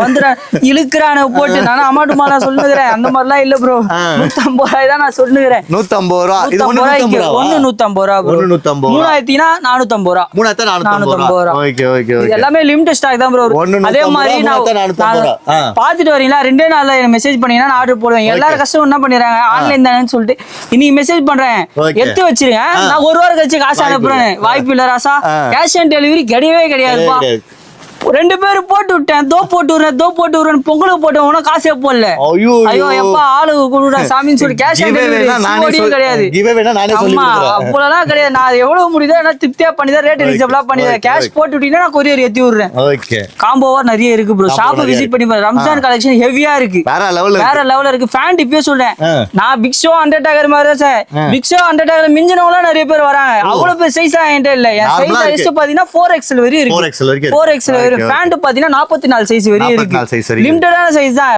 வந்துடுறேன் இழுக்கிறான போட்டு நானும் அம்மாட்டுமாலாம் சொல்லுகிறேன். அந்த மாதிரிலாம் இல்ல ப்ரோ. 150 ரூபாய் தான் நான் சொல்லுகிறேன். 150 ரூபா. இது 150 ரூபா. 150 ரூபா ப்ரோ. 150. 3000னா 450 ரூபா. 3450 ரூபா. Okay okay okay. எல்லாமே லிமிட் ஸ்டாக் தான் ப்ரோ. அதே மாதிரி நான் பாத்துட்டு வரீங்களா 2 நாள்ல எனக்கு மெசேஜ் பண்ணீங்கன்னா நான் ஆர்டர் போடுவேன். எல்லாரும் கஸ்டமர் என்ன பண்ணிடுறாங்க ஆன்லைன் தானேன்னு சொல்லிட்டு இன்னைக்கு மெசேஜ் பண்றேன் எடுத்து வச்சிருங்க நான் 1 வாரம் கழிச்சு காசு அனுப்புறேன். வாய்ப்பு இல்ல ராசா. கேஷ் ஆன் டெலிவரி கிடையவே கிடையாதுப்பா. 2 பேரும் போட்டு விட்டேன். தோ போட்டு விடுறேன் பொங்கலுக்கு போட்டேன். உனக்கு காசே போடல. ஐயோ எப்பா ஆளு கொடுடா சாமின்னு சொல்லி கேஷ் ஆன் டெலிவரி கிடையாது. அப்பெல்லாம் கிடையாது. நான் எவ்வளவு முடியுதோ என்ன திருப்தியா பண்ணிதான் ரேட் ரீசனபிளா பண்ணிதான். கேஷ் போட்டு விட்டீங்கன்னா நான் கொரியர் ஏத்தி விடுறேன். காம்போவா நிறைய இருக்கு ப்ரோ. ஷாப் விசிட் பண்ணி பாரு. ரம்ஜான் கலெக்ஷன் ஹெவியா இருக்கு. வேற லெவல்ல இருக்கு. ஃபேண்ட் இப்பயே சொல்றேன் நான் பிக் ஷோ 100 டாகர் மாதிரி தான் சார். பிக் ஷோ 100 டாகர் மிஞ்சினவங்க நிறைய பேர் வராங்க. அவ்வளவு பேர் சைஸா என்கிட்ட இல்ல. என் சைஸ் பாத்தீங்கன்னா 4XL வரையும் இருக்கு. 4XL வரையும். ஃபேண்ட் பாத்தீங்கன்னா 44 சைஸ் வரையும் இருக்கு. லிமிட்டடான சைஸ் தான்.